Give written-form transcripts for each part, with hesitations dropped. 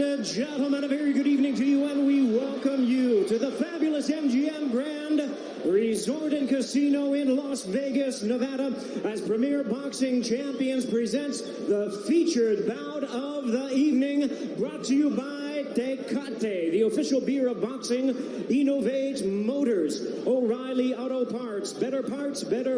and gentlemen, a very good evening to you, and we welcome you to the fabulous MGM Grand Resort and Casino in Las Vegas, Nevada, as Premier Boxing Champions presents the featured bout of the evening, brought to you by Tecate, the official beer of boxing, Innovate Motors, O'Reilly Auto Parts, better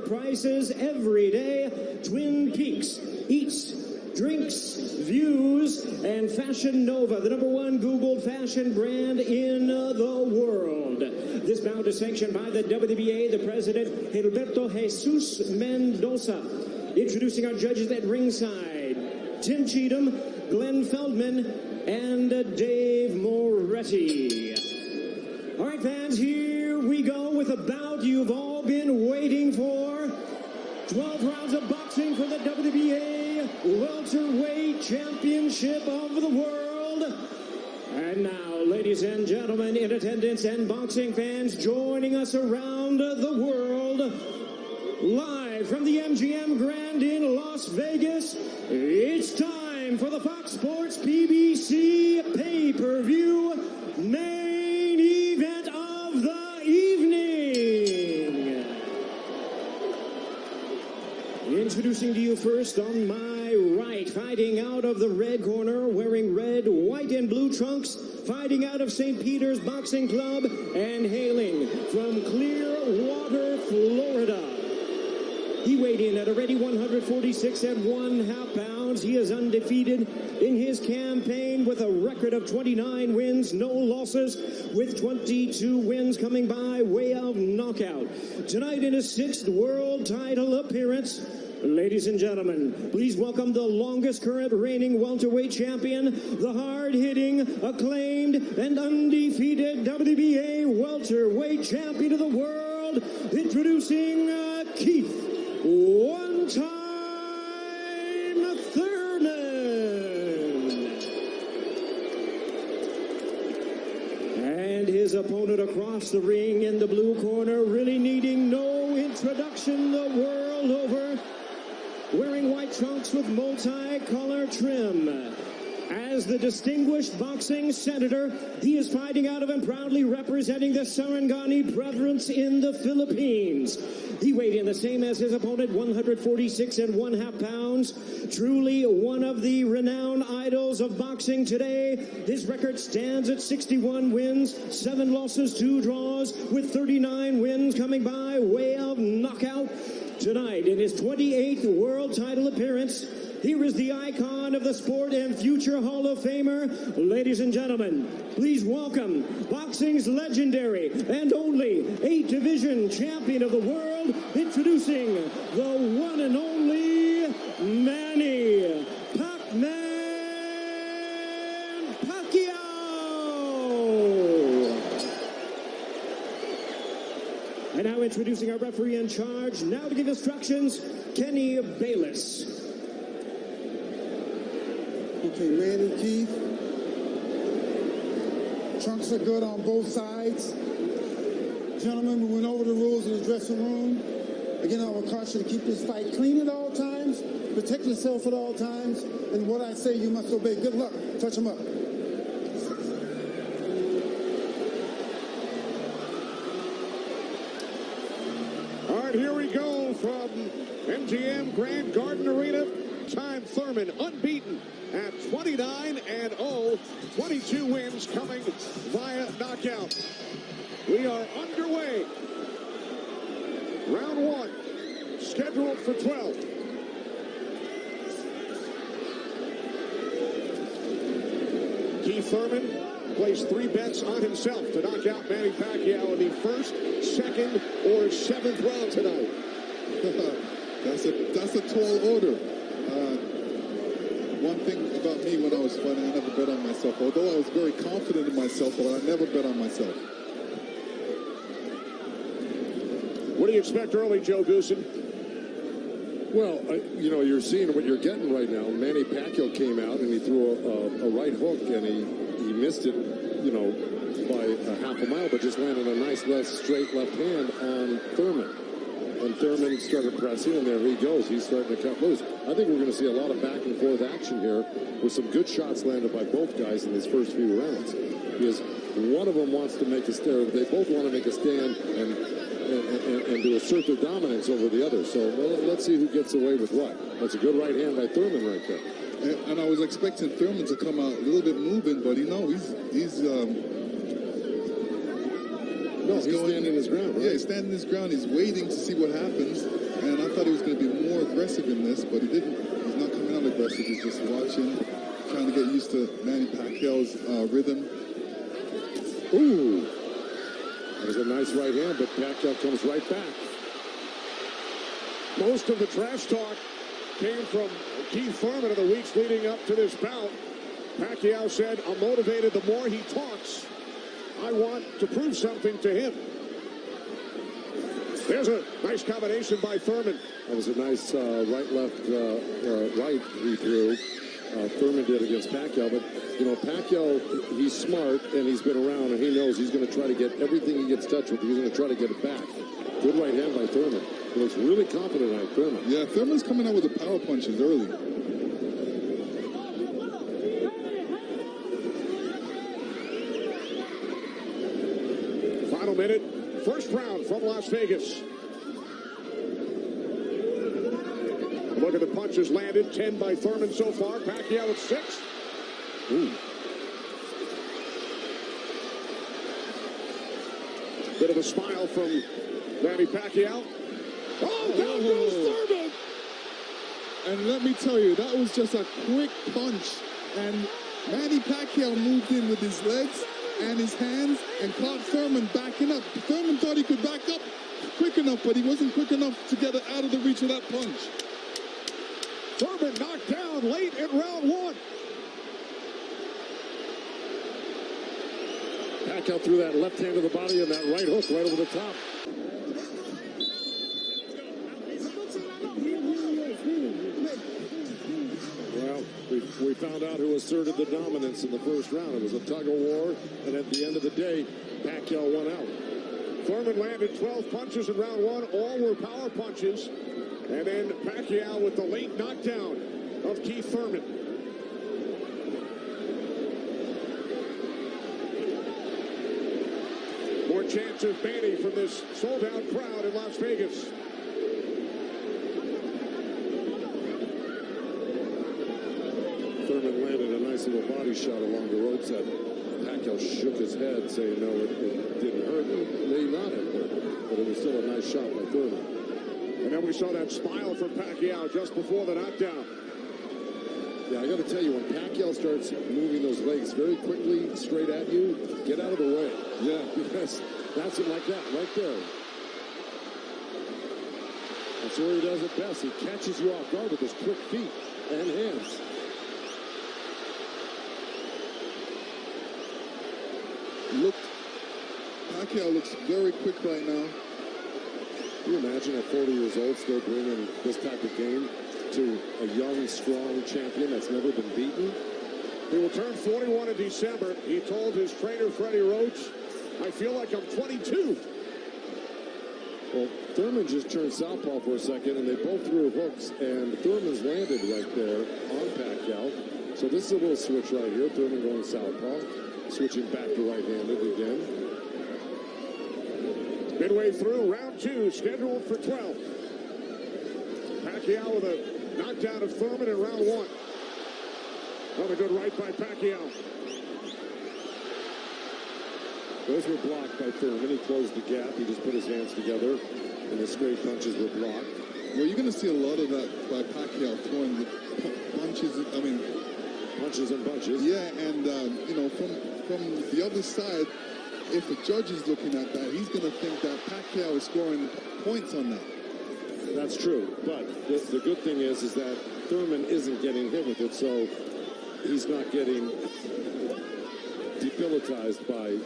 prices every day, Twin Peaks, Eats, Drinks, Views, and Fashion Nova, the #1 Googled fashion brand in the world. This bout is sanctioned by the WBA, the president, Gilberto Jesus Mendoza. Introducing our judges at ringside, Tim Cheatham, Glenn Feldman, and Dave Moretti. All right, fans, here we go with a bout you've all been waiting for. 12 rounds of boxing for the WBA Welterweight Championship of the world. And now, ladies and gentlemen in attendance and boxing fans joining us around the world, live from the MGM Grand in Las Vegas, it's time for the Fox Sports PBC pay-per-view main event of the evening. Introducing to you first on my right, fighting out of the red corner, wearing red, white, and blue trunks, fighting out of St. Peter's Boxing Club, and hailing from Clearwater, Florida. He weighed in at a ready 146 1/2 pounds. He is undefeated in his campaign with a record of 29 wins, no losses, with 22 wins coming by way of knockout. Tonight in his 6th world title appearance, ladies and gentlemen, please welcome the longest current reigning welterweight champion, the hard-hitting, acclaimed, and undefeated WBA welterweight champion of the world, introducing Keith One-Time Thurman. And his opponent across the ring in the blue corner, really needing no introduction the world over, wearing white trunks with multi-color trim. As the distinguished boxing senator, he is fighting out of and proudly representing the Sarangani Province in the Philippines. He weighed in the same as his opponent, 146 1/2 pounds. Truly one of the renowned idols of boxing today. His record stands at 61 wins, 7 losses, 2 draws, with 39 wins coming by way of knockout. Tonight, in his 28th world title appearance, here is the icon of the sport and future Hall of Famer. Ladies and gentlemen, please welcome boxing's legendary and only 8-division champion of the world, introducing the one and only Manny Pac-Man Pacquiao. And now introducing our referee in charge, now to give instructions, Kenny Bayless. Okay, Manny, Keith. Trunks are good on both sides. Gentlemen, we went over the rules in the dressing room. Again, I would caution you to keep this fight clean at all times, protect yourself at all times, and what I say you must obey. Good luck. Touch them up. All right, here we go from MGM Grand Garden Arena. Time Thurman unbeaten at 29-0, 22 wins coming via knockout. We are underway. Round 1, scheduled for 12. Keith Thurman placed 3 bets on himself to knock out Manny Pacquiao in the 1st, 2nd, or 7th round tonight. That's a tall order. One thing about me when I was fighting, I never bet on myself. Although I was very confident in myself, but I never bet on myself. What do you expect early, Joe Goosen? Well, you know, you're seeing what you're getting right now. Manny Pacquiao came out and he threw a right hook and he missed it, you know, by a half a mile, but just landed a nice straight left hand on Thurman. And Thurman started pressing, and there he goes. He's starting to cut loose. I think we're going to see a lot of back and forth action here with some good shots landed by both guys in these first few rounds. Because one of them wants to make a stand. They both want to make a stand and to assert their dominance over the other. So let's see who gets away with what. That's a good right hand by Thurman right there. And I was expecting Thurman to come out a little bit moving, but he's standing his ground, right? Yeah, he's standing his ground. He's waiting to see what happens. And I thought he was going to be more aggressive in this, but he didn't. He's not coming out aggressive. He's just watching, trying to get used to Manny Pacquiao's rhythm. Ooh. That was a nice right hand, but Pacquiao comes right back. Most of the trash talk came from Keith Thurman in the weeks leading up to this bout. Pacquiao said, "I'm motivated the more he talks. I want to prove something to him." There's a nice combination by Thurman. That was a nice right-left right he threw. Thurman did against Pacquiao, but you know, Pacquiao, he's smart and he's been around and he knows he's going to try to get everything he gets touched with. He's going to try to get it back. Good right hand by Thurman. He looks really confident on Thurman. Yeah, Thurman's coming out with the power punches early. Final minute, first round from Las Vegas. Look at the punches landed. 10 by Thurman so far. Pacquiao at 6. Ooh. Bit of a smile from Manny Pacquiao. Oh, down goes Thurman! And let me tell you, that was just a quick punch. And Manny Pacquiao moved in with his legs and his hands and caught Thurman backing up. Thurman thought he could back up quick enough, but he wasn't quick enough to get it out of the reach of that punch. Thurman knocked down late in round 1. Pacquiao threw that left hand to the body and that right hook right over the top. Well, we found out who asserted the dominance in the first round. It was a tug of war, and at the end of the day, Pacquiao won out. Thurman landed 12 punches in round 1. All were power punches. And then Pacquiao with the late knockdown of Keith Thurman. More chants of Manny from this sold-out crowd in Las Vegas. Thurman landed a nice little body shot along the roadside. Pacquiao shook his head, saying no, it didn't hurt. It may not have hurt, but it was still a nice shot by Thurman. And then we saw that smile from Pacquiao just before the knockdown. Yeah, I got to tell you, when Pacquiao starts moving those legs very quickly straight at you, get out of the way. Yeah, because that's it like that, right there. That's where he does it best. He catches you off guard with his quick feet and hands. Pacquiao looks very quick right now. Can you imagine at 40 years old still bringing this type of game to a young, strong champion that's never been beaten? He will turn 41 in December. He told his trainer, Freddie Roach, "I feel like I'm 22. Well, Thurman just turned southpaw for a second, and they both threw hooks, and Thurman's landed right there on Pacquiao. So this is a little switch right here. Thurman going southpaw, switching back to right-handed again. Midway through round 2, scheduled for 12. Pacquiao with a knockdown of Thurman in round 1. Another good right by Pacquiao. Those were blocked by Thurman. He closed the gap. He just put his hands together, and the straight punches were blocked. Well, you're going to see a lot of that by Pacquiao throwing the punches. I mean, punches and bunches. Yeah, and you know, from the other side, if a judge is looking at that, he's going to think that Pacquiao is scoring points on that. That's true, but the good thing is that Thurman isn't getting hit with it, so he's not getting debilitized by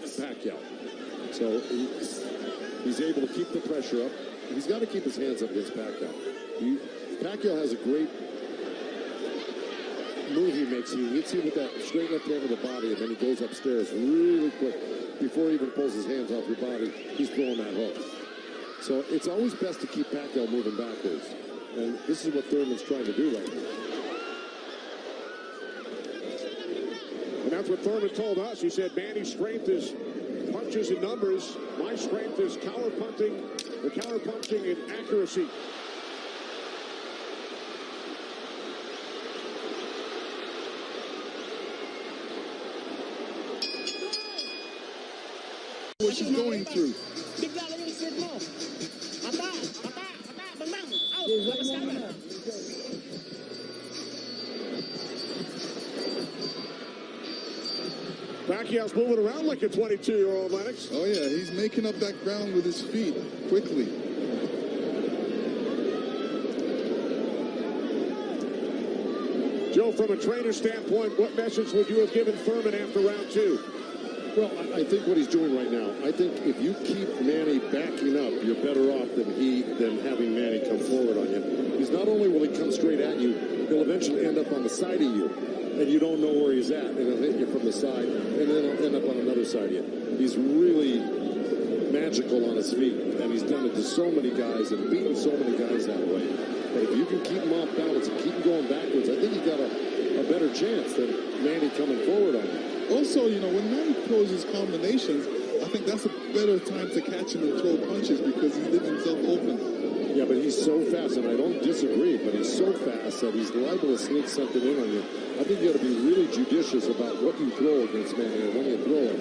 Pacquiao. So he's able to keep the pressure up. He's got to keep his hands up against Pacquiao. Pacquiao has a great move he makes. He hits you with that straight left hand of the body, and then he goes upstairs really quick. Before he even pulls his hands off your body, he's throwing that hook. So it's always best to keep Pacquiao moving backwards. And this is what Thurman's trying to do right now. And that's what Thurman told us. He said Manny's strength is punches and numbers. My strength is counter-punching and accuracy. What she's going through. Pacquiao's moving around like a 22-year-old, Lennox. Oh yeah, he's making up that ground with his feet quickly. Joe, from a trainer standpoint, what message would you have given Thurman after round 2? Well, I think what he's doing right now, I think if you keep Manny backing up, you're better off than having Manny come forward on you. Because not only will he come straight at you, he'll eventually end up on the side of you, and you don't know where he's at, and he'll hit you from the side, and then he'll end up on another side of you. He's really magical on his feet, and he's done it to so many guys and beaten so many guys that way. But if you can keep him off balance and keep him going backwards, I think he's got a better chance than Manny coming forward on you. Also, you know, when Manny throws his combinations, I think that's a better time to catch him and throw punches because he's leaving himself open. Yeah, but he's so fast, and I don't disagree, but he's so fast that he's liable to sneak something in on you. I think you got to be really judicious about what you throw against Manny and when you throw it,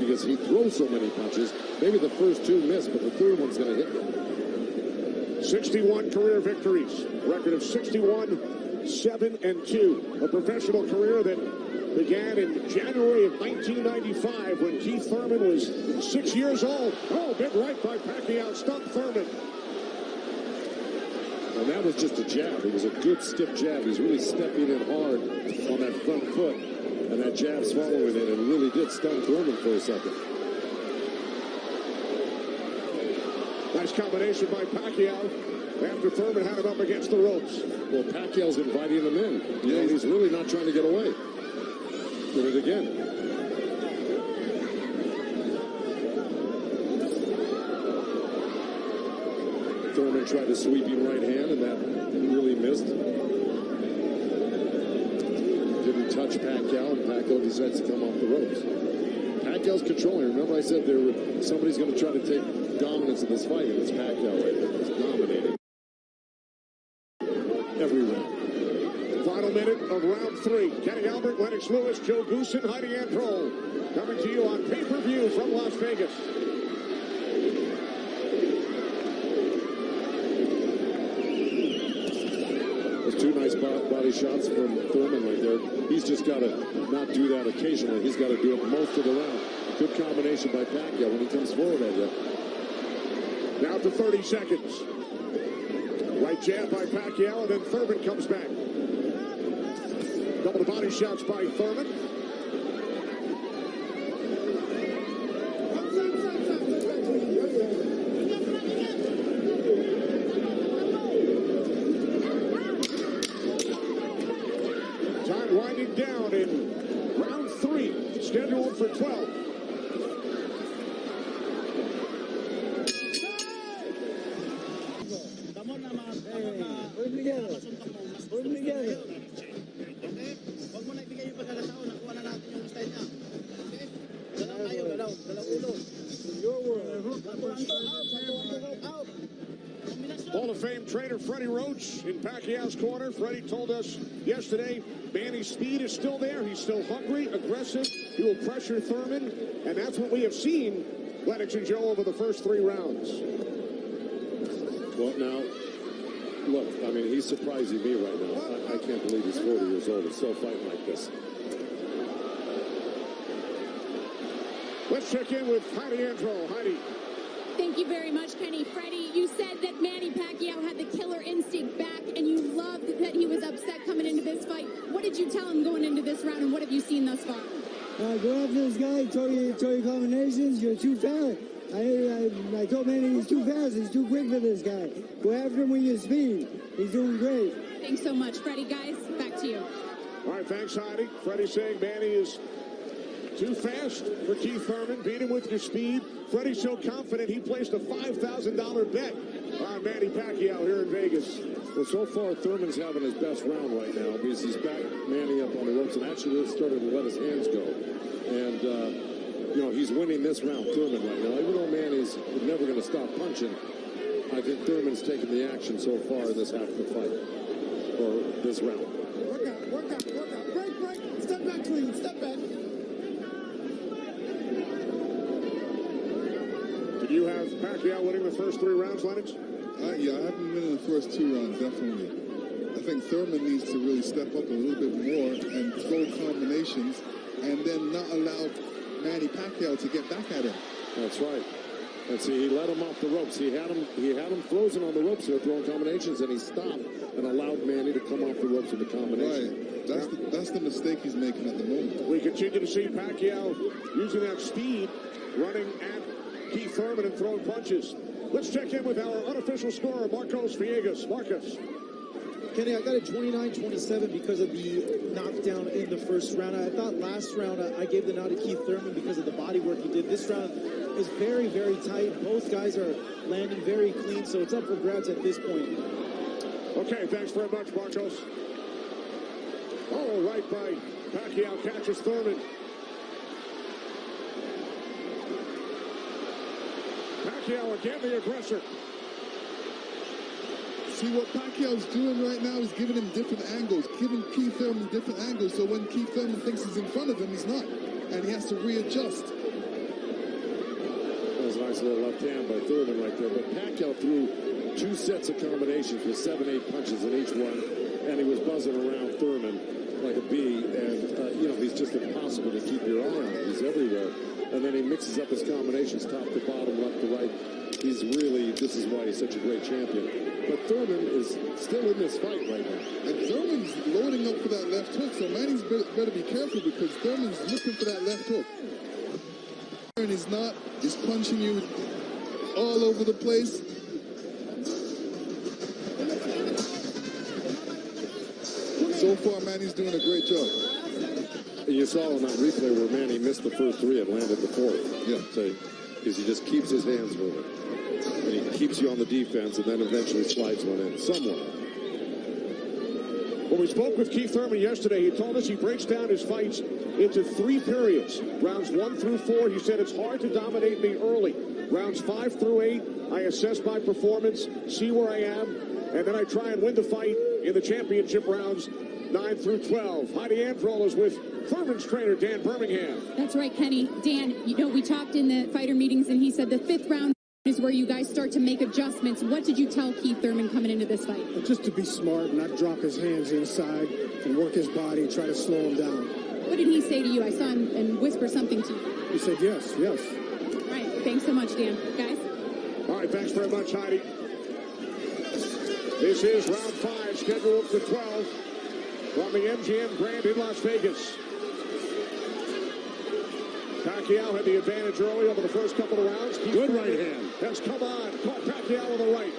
because he throws so many punches. Maybe the first 2 miss, but the third one's going to hit you. 61 career victories, record of 61-7-2, a professional career that began in January of 1995 when Keith Thurman was 6 years old. Oh, big right by Pacquiao, stunned Thurman. And that was just a jab. It was a good stiff jab. He's really stepping in hard on that front foot, and that jab's following it, and really did stun Thurman for a second. Nice combination by Pacquiao after Thurman had him up against the ropes. Well, Pacquiao's inviting him in. You know, he's really not trying to get away. Did it again. Thurman tried a sweeping right hand, and that really missed. Didn't touch Pacquiao, and Pacquiao decides to come off the ropes. Pacquiao's controlling. Remember I said somebody's going to try to take dominance in this fight, and it's Pacquiao right there. He's dominating every round. Final minute of round 3. Kenny Albert, Lennox Lewis, Joe Goosen, Heidi Androl. Coming to you on pay-per-view from Las Vegas. Those 2 nice body shots from Thurman right there. He's just got to not do that occasionally. He's got to do it most of the round. Good combination by Pacquiao when he comes forward at you. Down to 30 seconds. Right jab by Pacquiao, and then Thurman comes back. Couple of body shots by Thurman. Time winding down in round 3, scheduled for 12. Hall of Fame trainer Freddie Roach in Pacquiao's corner. Freddie told us yesterday Manny's speed is still there. He's still hungry, aggressive. He will pressure Thurman, and that's what we have seen, Lennox and Joe, over the first 3 rounds. Well, now, look, I mean, he's surprising me right now. I can't believe he's 40 years old and still fighting like this. Let's check in with Heidi Androl. Heidi. Thank you very much, Kenny. Freddie, you said that Manny Pacquiao had the killer instinct back, and you loved that he was upset coming into this fight. What did you tell him going into this round, and what have you seen thus far? Go after this guy, throw your combinations. You're too fast. I told Manny he's too fast. He's too quick for this guy. Go after him with your speed. He's doing great. Thanks so much, Freddie. Guys, back to you. All right, thanks, Heidi. Freddie saying Manny is Too fast for Keith Thurman. Beat him with your speed. Freddie's so confident he placed a $5,000 bet on Manny Pacquiao here in Vegas. Well, so far, Thurman's having his best round right now because he's back Manny up on the ropes and actually started to let his hands go. And, you know, he's winning this round, Thurman, right now. Even though Manny's never going to stop punching, I think Thurman's taken the action so far in this half of the fight, or this round. Work out. Break. Step back clean. Step back. Did you have Pacquiao winning the first 3 rounds, Lennox? Yeah, I have him winning the first 2 rounds, definitely. I think Thurman needs to really step up a little bit more and throw combinations and then not allow Manny Pacquiao to get back at him. That's right. And see, he let him off the ropes. He had him frozen on the ropes here, throwing combinations, and he stopped and allowed Manny to come off the ropes with the combination. Right. That's the mistake he's making at the moment. We continue to see Pacquiao using that speed, running at Keith Thurman and throwing punches. Let's check in with our unofficial scorer, Marcos Villegas. Marcos. Kenny, I got it 29-27 because of the knockdown in the first round. I thought last round I gave the nod to Keith Thurman because of the body work he did. This round is very, very tight. Both guys are landing very clean, so it's up for grabs at this point. Okay, thanks very much, Marcos. Oh, right by Pacquiao, catches Thurman. Pacquiao again, the aggressor. See, what Pacquiao's doing right now is giving him different angles, giving Keith Thurman different angles, so when Keith Thurman thinks he's in front of him, he's not, and he has to readjust. That was a nice little left hand by Thurman right there, but Pacquiao threw 2 sets of combinations with 7-8 punches in each one, and he was buzzing around Thurman like a bee, and, you know, he's just impossible to keep your eye on. He's everywhere, and then he mixes up his combinations top to bottom, left to right. He's really, this is why he's such a great champion. But Thurman is still in this fight right now. And Thurman's loading up for that left hook, so Manny's better be careful because Thurman's looking for that left hook. And he's not, he's punching you all over the place. So far, Manny's doing a great job. You saw on that replay where Manny missed the first 3 and landed the 4th. Yeah. Because he just keeps his hands moving. And he keeps you on the defense and then eventually slides one in somewhere. When we spoke with Keith Thurman yesterday, he told us he breaks down his fights into 3 periods. Rounds 1 through 4, he said it's hard to dominate me early. Rounds 5 through 8, I assess my performance, see where I am, and then I try and win the fight in the championship rounds 9 through 12. Heidi Androl is with Thurman's trainer, Dan Birmingham. That's right, Kenny. Dan, you know, we talked in the fighter meetings, and he said the 5th round is where you guys start to make adjustments. What did you tell Keith Thurman coming into this fight? Just to be smart, not drop his hands inside and work his body, try to slow him down. What did he say to you? I saw him and whisper something to you. He said yes. All right, thanks so much, Dan. Guys? All right, thanks very much, Heidi. This is round 5, scheduled for 12 from the MGM Grand in Las Vegas. Pacquiao had the advantage early over the first couple of rounds. Good right hand. Has come on. Caught Pacquiao with the right.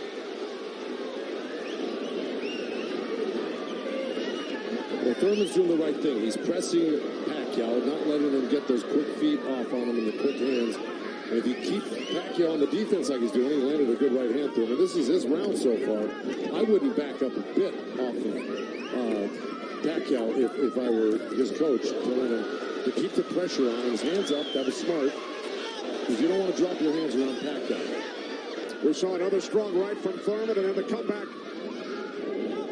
Well, Thurman's doing the right thing. He's pressing Pacquiao, not letting him get those quick feet off on him and the quick hands. And if you keep Pacquiao on the defense like he's doing, he landed a good right hand to him. And this is his round so far. I wouldn't back up a bit off of Pacquiao if I were his coach, telling him to keep the pressure on his hands up. That was smart, because you don't want to drop your hands around Pacquiao. We saw another strong right from Thurman, and then the comeback.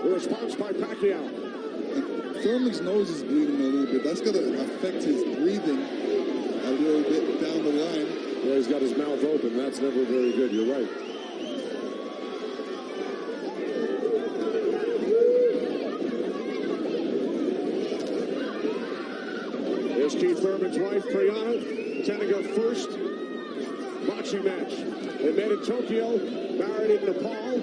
The response by Pacquiao. Thurman's nose is bleeding a little bit. That's going to affect his breathing a little bit down the line. Yeah, he's got his mouth open. That's never very good. You're right. Here's Keith Thurman's wife, Priyana, attending her first boxing match. They met in Tokyo, married in Nepal.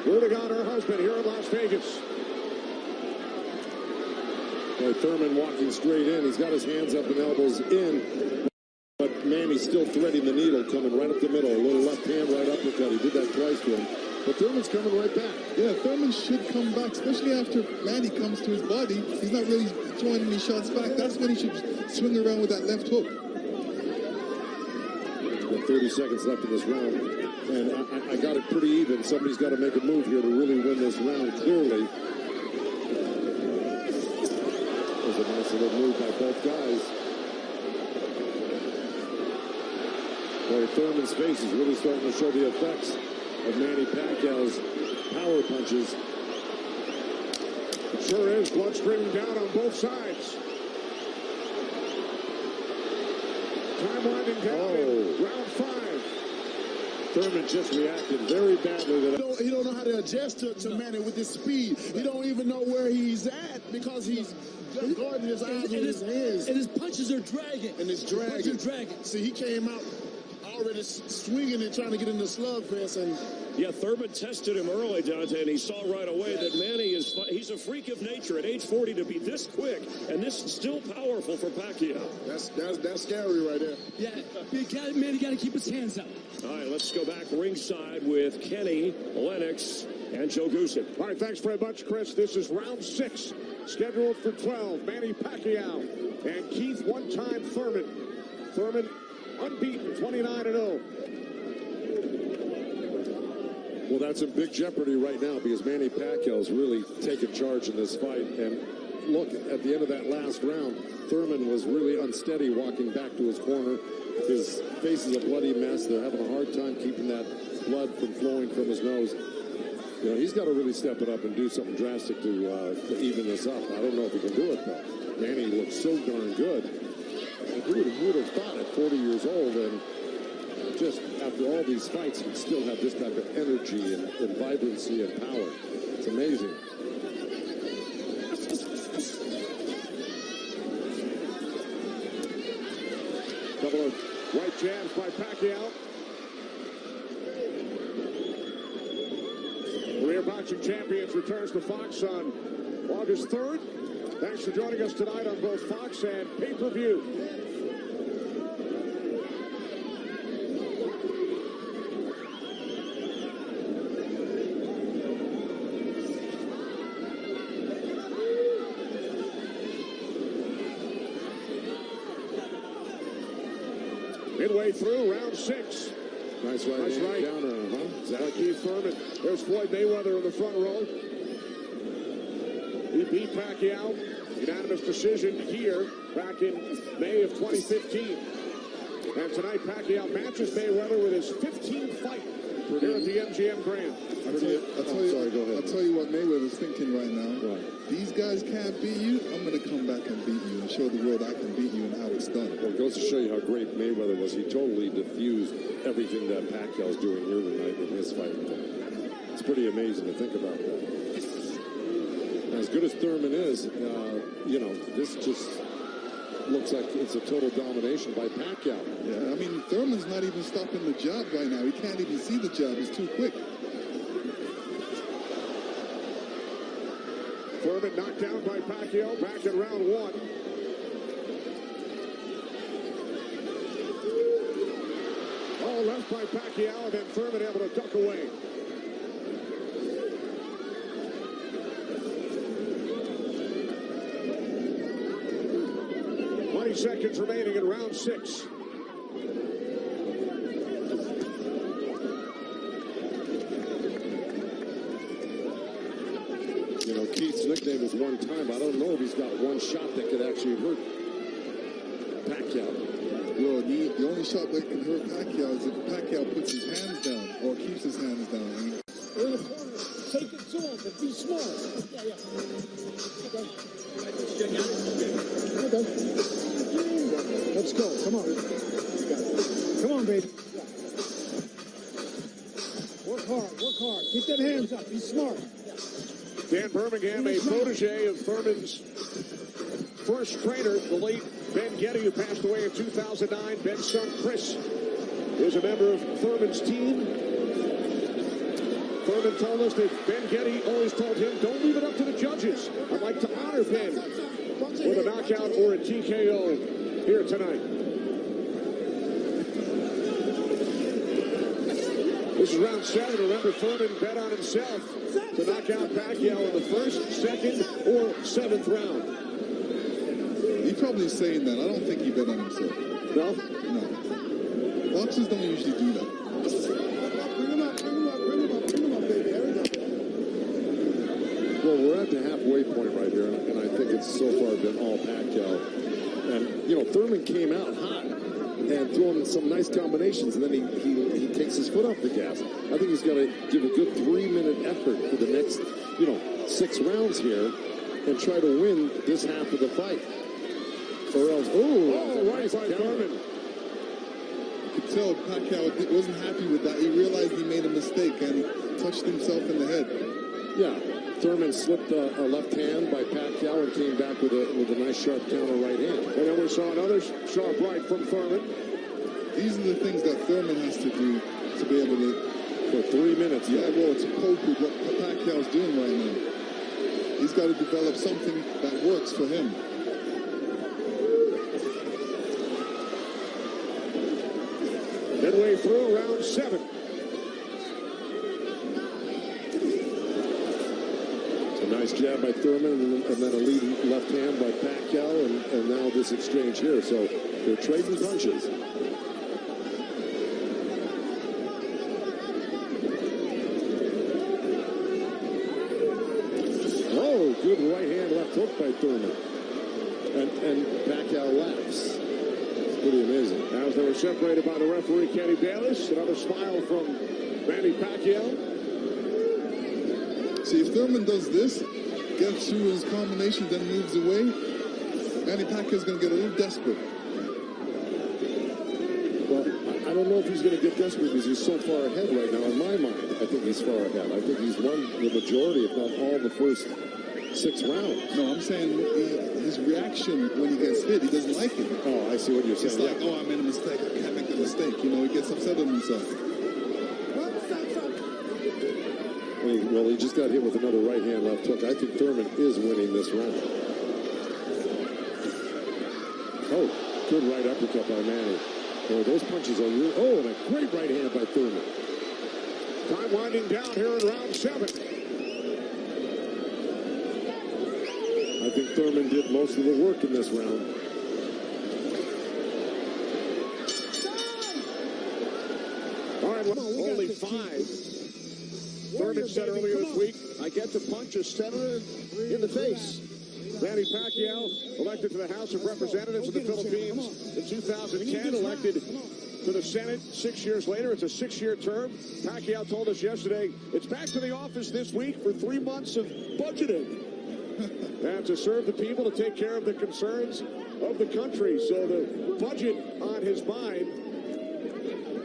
Rooting on her husband here in Las Vegas. Boy, Thurman walking straight in. He's got his hands up and elbows in. But Manny's still threading the needle, coming right up the middle. A little left hand, right uppercut. He did that twice to him. But Thurman's coming right back. Yeah, Thurman should come back, especially after Manny comes to his body. He's not really throwing any shots back. That's when he should swing around with that left hook. With 30 seconds left in this round, and I got it pretty even. Somebody's got to make a move here to really win this round clearly. There's a nice little move by both guys. Boy, Thurman's face is really starting to show the effects of Manny Pacquiao's power punches. It sure is. Blood streaming down on both sides. Time winding down in round 5. Thurman just reacted very badly to that. He don't know how to adjust to Manny with his speed. He don't even know where he's at because he's guarding his eyes with his hands. And his punches are dragging. And it's dragging. See, he came out already swinging and trying to get in the slugfest. And yeah, Thurman tested him early, Dante, and he saw right away that Manny he's a freak of nature at age 40 to be this quick and this still powerful for Pacquiao. That's scary right there. Yeah, Manny got to keep his hands up. All right, let's go back ringside with Kenny, Lennox, and Joe Goosen. All right, thanks very much, Chris. This is round 6, scheduled for 12. Manny Pacquiao and Keith one-time Thurman. Thurman unbeaten, 29-0. Well, that's in big jeopardy right now because Manny Pacquiao's really taken charge in this fight. And look, at the end of that last round, Thurman was really unsteady walking back to his corner. His face is a bloody mess. They're having a hard time keeping that blood from flowing from his nose. You know, he's got to really step it up and do something drastic to even this up. I don't know if he can do it, though. Manny looks so darn good. And who would have thought at 40 years old and just after all these fights, he'd still have this type of energy and vibrancy and power. It's amazing. Couple of right jabs by Pacquiao. Career Boxing Champions returns to Fox on August 3rd. Thanks for joining us tonight on both Fox and pay-per-view. Midway through round 6. Nice right counter, huh? By Keith Thurman. There's Floyd Mayweather in the front row. He beat Pacquiao. Unanimous decision here back in May of 2015. And tonight Pacquiao matches Mayweather with his 15th fight here at the MGM Grand. I'll tell you what Mayweather's thinking right now. Right. These guys can't beat you. I'm going to come back and beat you and show the world I can beat you and how it's done. Well, it goes to show you how great Mayweather was. He totally diffused everything that Pacquiao's doing here tonight in his fight with him. It's pretty amazing to think about that. As good as Thurman is, you know, this just looks like it's a total domination by Pacquiao. Yeah, I mean, Thurman's not even stopping the jab right now. He can't even see the jab. It's too quick. Thurman knocked down by Pacquiao back in round 1. All left by Pacquiao, and then Thurman able to duck away. Seconds remaining in round 6. You know, Keith's nickname is one time. I don't know if he's got one shot that could actually hurt Pacquiao. Well, the only shot that can hurt Pacquiao is if Pacquiao puts his hands down or keeps his hands down. I mean, in the corner, take it to him, but be smart. Okay. Let's go. Come on. Come on, baby. Work hard. Keep them hands up. Be smart. Dan Birmingham, a protege of Thurman's first trainer, the late Ben Getty, who passed away in 2009. Ben's son, Chris, is a member of Thurman's team. Thurman told us that Ben Getty always told him, don't leave it up to the judges. I'd like to honor Ben with a knockout or a TKO here tonight. This is round 7. Remember, Thurman bet on himself to knock out Pacquiao in the first, second, or 7th round. He's probably saying that. I don't think he bet on himself. No? No. Boxers don't usually do that. Bring him up, baby. There we go. Well, we're at the halfway point right here, and I think it's so far been all Pacquiao. And, you know, Thurman came out hot and throwing some nice combinations, and then he takes his foot off the gas. I think he's got to give a good 3-minute effort for the next, 6 rounds here and try to win this half of the fight. Or else, right by Thurman. You could tell Pacquiao wasn't happy with that. He realized he made a mistake and touched himself in the head. Yeah, Thurman slipped a left hand by Pacquiao and came back with a nice sharp counter right hand. And then we saw another sharp right from Thurman. These are the things that Thurman has to do to be able to... For 3 minutes. Yeah, well, to cope with what Pacquiao's doing right now. He's got to develop something that works for him. Midway through round 7. A nice jab by Thurman, and then a lead left hand by Pacquiao, and now this exchange here. So they're trading punches. Oh, good right hand left hook by Thurman. And Pacquiao laughs. It's pretty amazing. As they were separated by the referee, Kenny Bayless. Another smile from Manny Pacquiao. See, if Thurman does this, gets through his combination, then moves away, Manny Pacquiao's going to get a little desperate. Well, I don't know if he's going to get desperate because he's so far ahead right now. In my mind, I think he's far ahead. I think he's won the majority, if not all, the first 6 rounds. No, I'm saying his reaction when he gets hit, he doesn't like it. Oh, I see what you're saying. It's like, oh, I made a mistake. I can't make the mistake. He gets upset with himself. Well, he just got hit with another right hand left hook. I think Thurman is winning this round. Oh, good right uppercut by Manny. Oh, those punches are real. Oh, and a great right hand by Thurman. Time winding down here in round 7. I think Thurman did most of the work in this round. All right, only 5. Thurman said earlier this week, I get to punch a senator in the face. Manny Pacquiao, elected to the House of Representatives of the Philippines in 2010, elected to the Senate 6 years later. It's a 6-year term. Pacquiao told us yesterday, it's back to the office this week for 3 months of budgeting. And to serve the people, to take care of the concerns of the country. So the budget on his mind.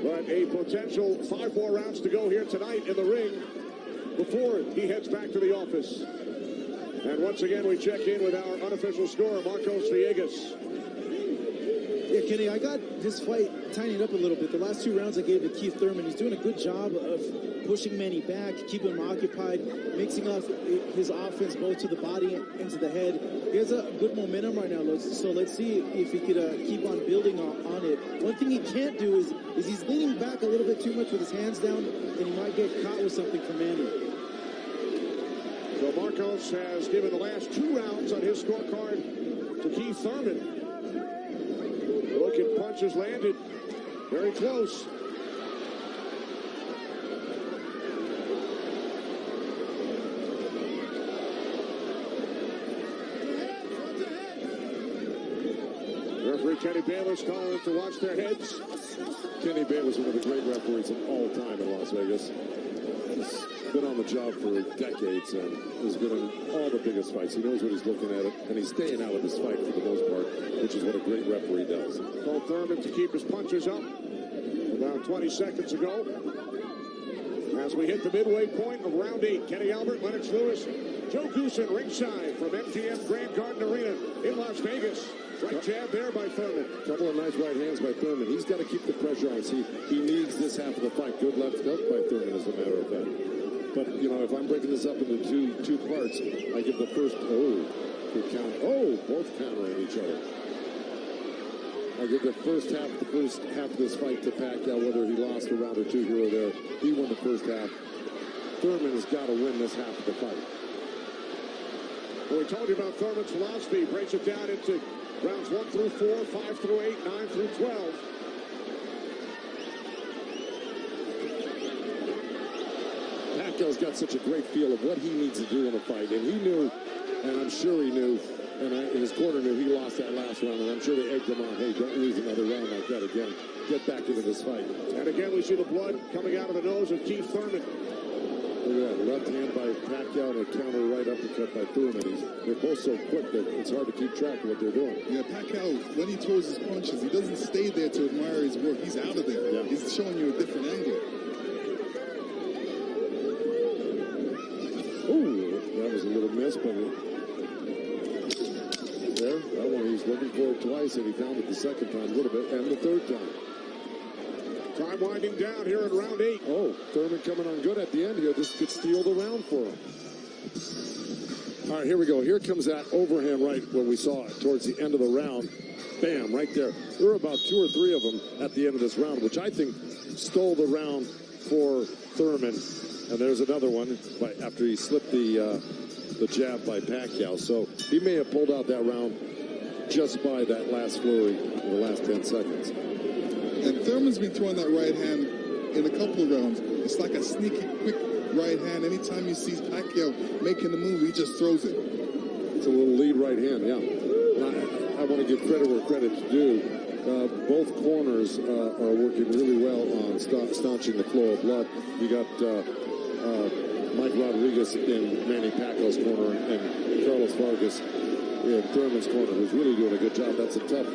But a potential 5 more rounds to go here tonight in the ring before he heads back to the office. And once again, we check in with our unofficial scorer, Marcos Villegas. Yeah, Kenny, I got this fight tightening up a little bit. The last 2 rounds I gave to Keith Thurman. He's doing a good job of pushing Manny back, keeping him occupied, mixing up his offense both to the body and to the head. He has a good momentum right now, so let's see if he could keep on building on it. One thing he can't do is he's leaning back a little bit too much with his hands down, and he might get caught with something from Manny. So Marcos has given the last 2 rounds on his scorecard to Keith Thurman. Look at punches landed. Very close. Referee Kenny Bayless calling them to watch their heads. Kenny Bayless, one of the great referees of all time in Las Vegas. He's been on the job for decades and has been in all the biggest fights. He knows what he's looking at, and he's staying out of his fight for the most part, which is what a great referee does. Told Thurman to keep his punches up about 20 seconds ago. As we hit the midway point of round 8, Kenny Albert, Lennox Lewis, Joe Goosen ringside from MGM Grand Garden Arena in Las Vegas. Right jab there by Thurman. Couple of nice right hands by Thurman. He's got to keep the pressure on. See, he needs this half of the fight. Good left hook by Thurman, as a matter of fact. But, if I'm breaking this up into two parts, I give the first, good count. Oh, both countering each other. I give the first half of this fight to Pacquiao, whether he lost a round or two here or there. He won the first half. Thurman has got to win this half of the fight. Well, we told you about Thurman's philosophy. He breaks it down into rounds 1 through 4, 5 through 8, 9 through 12. Pacquiao's got such a great feel of what he needs to do in a fight, and he knew, and I'm sure he knew, and his corner knew he lost that last round, and I'm sure they egged him on, hey, don't lose another round like that again. Get back into this fight. And again, we see the blood coming out of the nose of Keith Thurman. Look at that, left hand by Pacquiao and a counter right uppercut by Thurman. They're both so quick that it's hard to keep track of what they're doing. Yeah, Pacquiao, when he throws his punches, he doesn't stay there to admire his work. He's out of there. Yeah. He's showing you a different angle. Ooh, that was a little miss, but there, that one he's looking for it twice, and he found it the second time a little bit, and the third time. Time winding down here in round 8. Oh, Thurman coming on good at the end here. This could steal the round for him. All right, here we go. Here comes that overhand right when we saw it towards the end of the round. Bam, right there. There were about 2 or 3 of them at the end of this round, which I think stole the round for Thurman. And there's another one after he slipped the jab by Pacquiao. So he may have pulled out that round just by that last flurry in the last 10 seconds. And Thurman's been throwing that right hand in a couple of rounds. It's like a sneaky, quick right hand. Anytime he sees Pacquiao making the move, he just throws it. It's a little lead right hand, yeah. I want to give credit where credit's due. Both corners are working really well on staunching the flow of blood. You got Mike Rodriguez in Manny Pacquiao's corner and Carlos Vargas in Thurman's corner, who's really doing a good job. That's a tough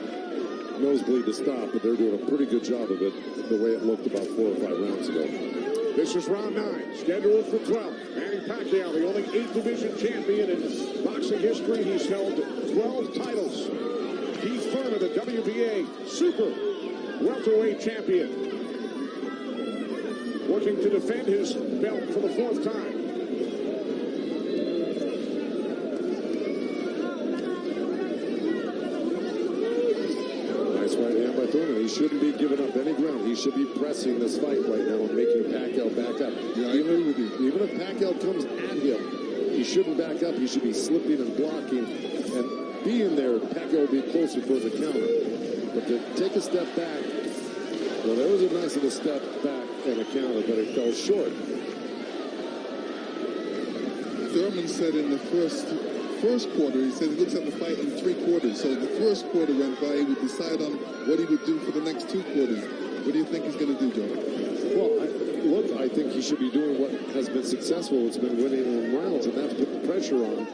nosebleed to stop, but they're doing a pretty good job of it the way it looked about 4 or 5 rounds ago. This is round 9, scheduled for 12. Manny Pacquiao, the only 8th division champion in boxing history. He's held 12 titles. Keith Thurman, the WBA super welterweight champion, working to defend his belt for the 4th time. He shouldn't be giving up any ground. He should be pressing this fight right now and making Pacquiao back up. Yeah, even if Pacquiao comes at him, he shouldn't back up. He should be slipping and blocking and being there. Pacquiao will be closer for the counter. But to take a step back, well, there was a nice little step back and a counter, but it fell short. Thurman said in the first quarter, he said he looks at the fight in 3 quarters. So the first quarter went by, he would decide on what he would do for the next 2 quarters. What do you think he's going to do, Joe? Well, I think he should be doing what has been successful. It's been winning in rounds, and that's putting pressure on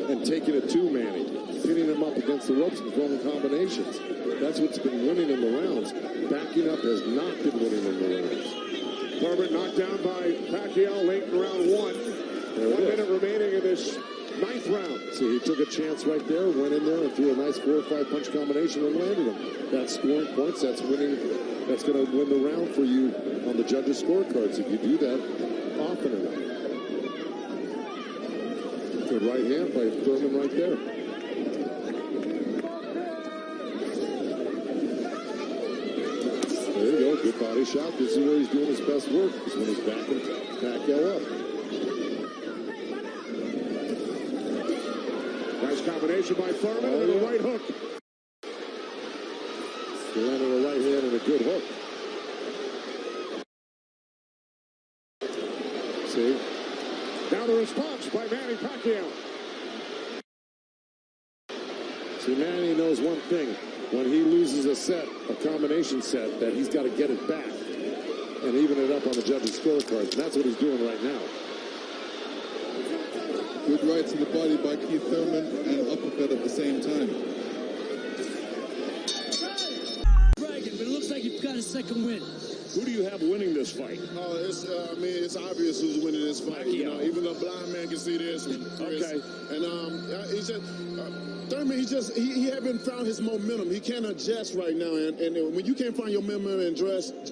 and taking it to Manny, hitting him up against the ropes and throwing combinations. That's what's been winning in the rounds. Backing up has not been winning in the rounds. Thurman knocked down by Pacquiao late in round 1. 1 minute remaining in this 9th round. See, he took a chance right there, went in there and threw a nice 4 or 5 punch combination and landed him. That's scoring points. That's winning. That's going to win the round for you on the judges' scorecards if you do that often enough. Good right hand by Thurman right there. There you go. Good body shot. This is where he's doing his best work. Is when he's backing Pacquiao up. Combination by Thurman and a right hook. He landed a right hand and a good hook. See? Now the response by Manny Pacquiao. See, Manny knows one thing. When he loses a set, a combination set, that he's got to get it back and even it up on the judges' scorecards. And that's what he's doing right now. Good right to the body by Keith Thurman and uppercut at the same time. Dragon, but it looks like you've got a second win. Who do you have winning this fight? It's obvious who's winning this fight. You know, even the blind man can see this. Okay. And he said, Thurman, he haven't found his momentum. He can't adjust right now. And when you can't find your momentum and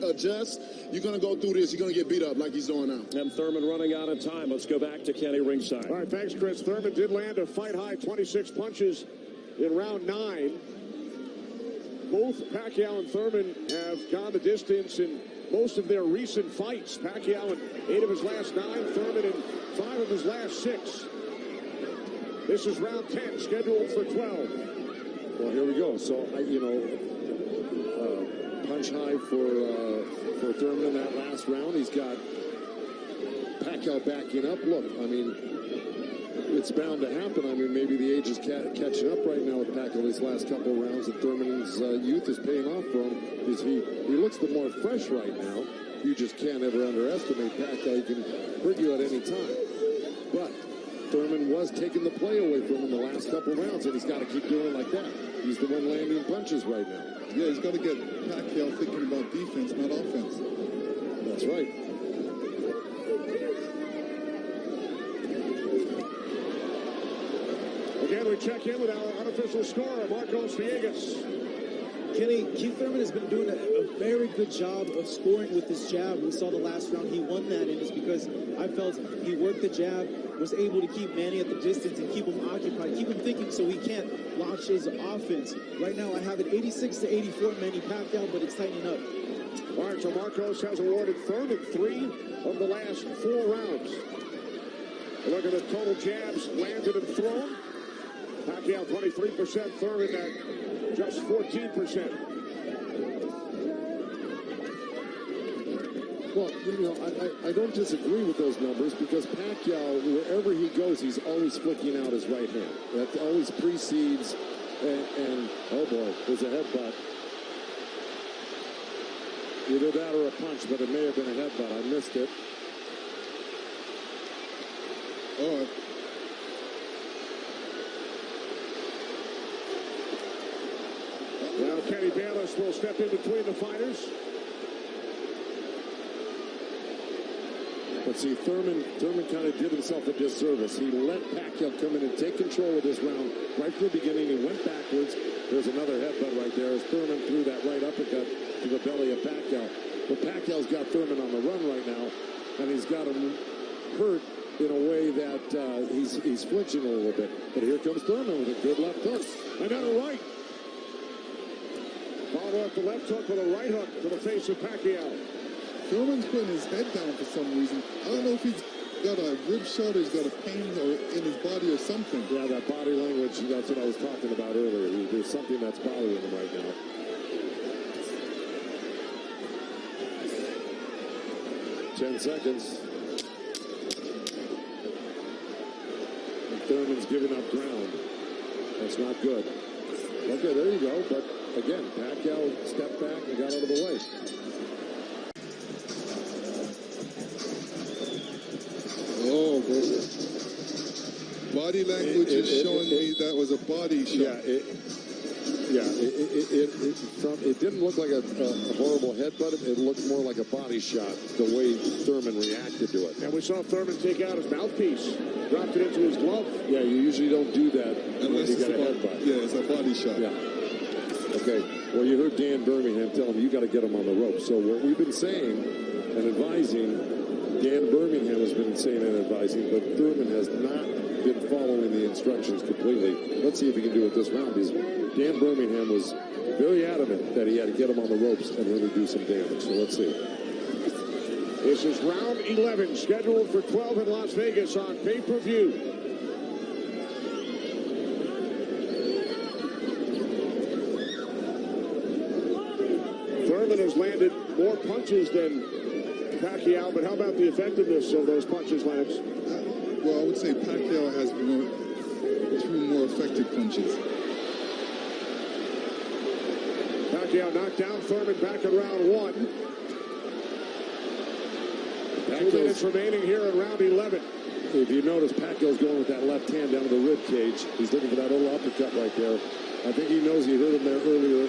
adjust, you're going to go through this. You're going to get beat up like he's doing now. And Thurman running out of time. Let's go back to Kenny ringside. All right, thanks, Chris. Thurman did land a fight-high 26 punches in round 9. Both Pacquiao and Thurman have gone the distance in most of their recent fights. Pacquiao in 8 of his last 9, Thurman in 5 of his last 6. This is round 10, scheduled for 12. Well, here we go. So, punch high for Thurman in that last round. He's got Pacquiao backing up. Look, I mean, it's bound to happen. I mean, maybe the age is catching up right now with Pacquiao these last couple of rounds, and Thurman's youth is paying off for him. He looks the more fresh right now. You just can't ever underestimate Pacquiao. He can hurt you at any time. But Thurman was taking the play away from him the last couple of rounds, and he's got to keep doing it like that. He's the one landing punches right now. Yeah, he's got to get Pacquiao thinking about defense, not offense. That's right. Again, we check in with our unofficial scorer, Marcos Villegas. Kenny, Keith Thurman has been doing a very good job of scoring with his jab. We saw the last round he won that, and it's because I felt he worked the jab, was able to keep Manny at the distance and keep him occupied, keep him thinking so he can't launch his offense. Right now, I have it 86-84 Manny Pacquiao, but it's tightening up. All right, so Marcos has awarded Thurman 3 of the last 4 rounds. Look at the total jabs landed and thrown. Pacquiao 23%, Thurman at just 14%. Well, I don't disagree with those numbers because Pacquiao, wherever he goes, he's always flicking out his right hand. That always precedes, and oh boy, there's a headbutt. Either that or a punch, but it may have been a headbutt. I missed it. Oh. Now Kenny Bayless will step in between the fighters. But see, Thurman kind of did himself a disservice. He let Pacquiao come in and take control of this round right from the beginning. He went backwards. There's another headbutt right there as Thurman threw that right uppercut to the belly of Pacquiao. But Pacquiao's got Thurman on the run right now, and he's got him hurt in a way that he's flinching a little bit. But here comes Thurman with a good left hook. Another right. Followed up the left hook with a right hook to the face of Pacquiao. Thurman's putting his head down for some reason. I don't know if he's got a rib shot or he's got a pain or in his body or something. Yeah, that body language, that's what I was talking about earlier. There's something that's bothering him right now. Ten seconds. And Thurman's giving up ground. That's not good. Okay, there you go. But again, Pacquiao stepped back and got out of the way. Oh, body language is showing me that was a body shot. It didn't look like a horrible headbutt. It looked more like a body shot, the way Thurman reacted to it. And we saw Thurman take out his mouthpiece, dropped it into his glove. Yeah, you usually don't do that unless you got a headbutt. Yeah, it's a body shot. Yeah. Okay, well, you heard Dan Birmingham tell him you got to get him on the rope. So what we've been saying and advising, Dan Birmingham has been saying and advising, but Thurman has not been following the instructions completely. Let's see if he can do it this round. Dan Birmingham was very adamant that he had to get him on the ropes and really do some damage. So let's see. This is round 11, scheduled for 12 in Las Vegas on pay-per-view. Thurman has landed more punches than Pacquiao, but how about the effectiveness of those punches, Lennox? Well, I would say Pacquiao has two more effective punches. Pacquiao knocked down Thurman back in round 1. 2 minutes remaining here in round 11. If you notice, Pacquiao's going with that left hand down to the rib cage. He's looking for that little uppercut right there. I think he knows he hurt him there earlier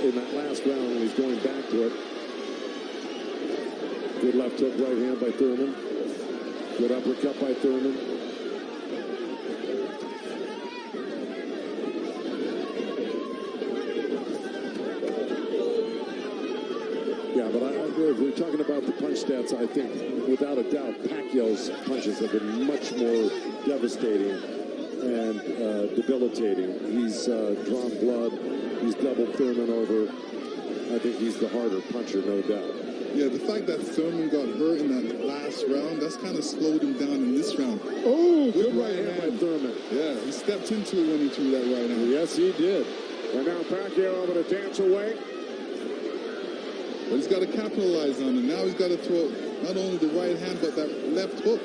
in that last round, and he's going back to it. Good left hook right hand by Thurman. Good uppercut by Thurman. Yeah, but if we're talking about the punch stats, I think without a doubt Pacquiao's punches have been much more devastating and debilitating. He's drawn blood He's doubled Thurman over. I think he's the harder puncher, no doubt. Yeah, the fact that Thurman got hurt in that last round, that's kind of slowed him down in this round. Oh, good right hand by Thurman. Yeah, he stepped into it when he threw that right hand. Yes, he did. And now Pacquiao able to dance away. But he's got to capitalize on it. Now he's got to throw not only the right hand, but that left hook.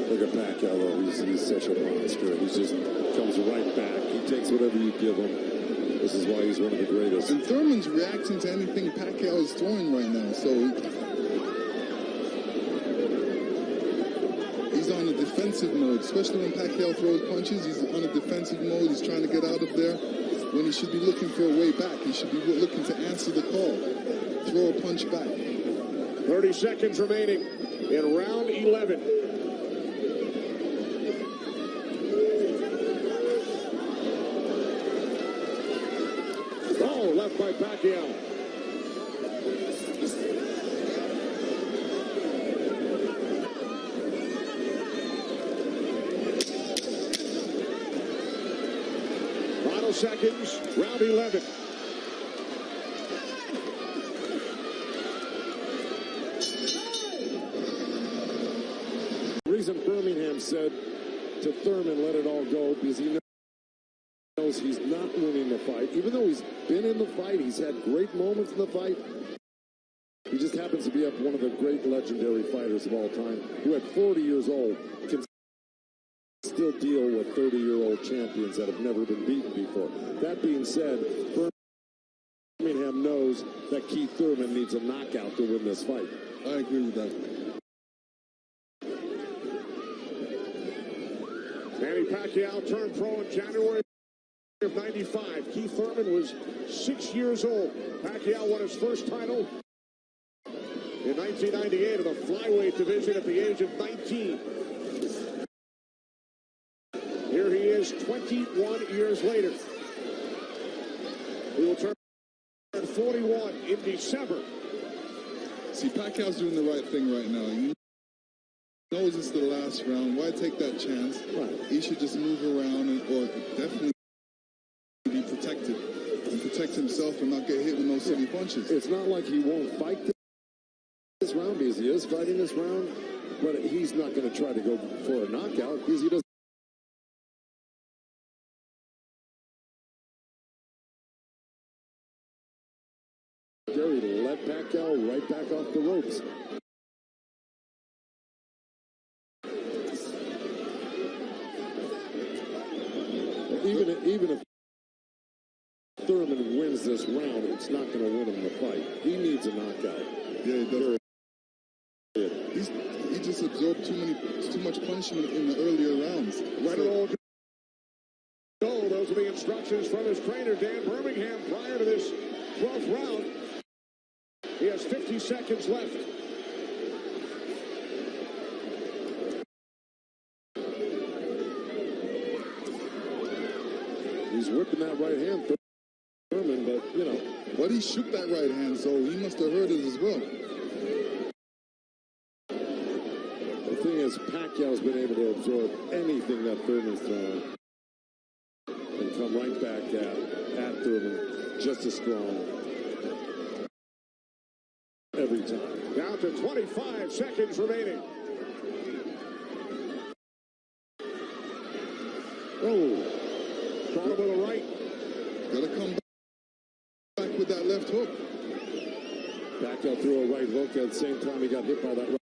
Look at Pacquiao, though. He's such a monster. He just comes right back. He takes whatever you give him. This is why he's one of the greatest. And Thurman's reacting to anything Pacquiao is throwing right now. So he's on a defensive mode, especially when Pacquiao throws punches. He's on a defensive mode. He's trying to get out of there when he should be looking for a way back. He should be looking to answer the call, throw a punch back. 30 seconds remaining in round 11. Oh, left by Pacquiao. Final seconds, round 11. The reason Birmingham said to Thurman, let it all go, because he knows he's not winning the fight. Even though he's been in the fight, he's had great moments in the fight. He just happens to be up one of the great legendary fighters of all time, who at 40 years old can still deal with 30-year-old champions that have never been beaten before. That being said, Birmingham knows that Keith Thurman needs a knockout to win this fight. I agree with that. Manny Pacquiao turned pro in January of '95. Keith Thurman was 6 years old. Pacquiao won his first title in 1998 in the flyweight division at the age of 19. Here he is 21 years later. He will turn 41 in December. See, Pacquiao's doing the right thing right now. He knows it's the last round. Why take that chance? Right. He should just move around or definitely be protected and protect himself and not get hit with no silly punches. It's not like he won't fight this round, because he is fighting this round, but he's not going to try to go for a knockout because he doesn't. Gary let Pacquiao right back off the ropes. Even if Thurman wins this round, it's not going to win him the fight. He needs a knockout. Yeah, he just absorbed too much punishment in the earlier rounds. Let it all go. Those are the instructions from his trainer, Dan Birmingham, prior to this 12th round. He has 50 seconds left. He's whipping that right hand, Thurman, but, you know. But he shook that right hand, so he must have heard it as well. The thing is, Pacquiao's been able to absorb anything that Thurman's thrown and come right back at Thurman just as strong every time. Down to 25 seconds remaining. Oh. Caught him with a right. Gotta come back with that left hook. Pacquiao threw a right hook at the same time he got hit by that right.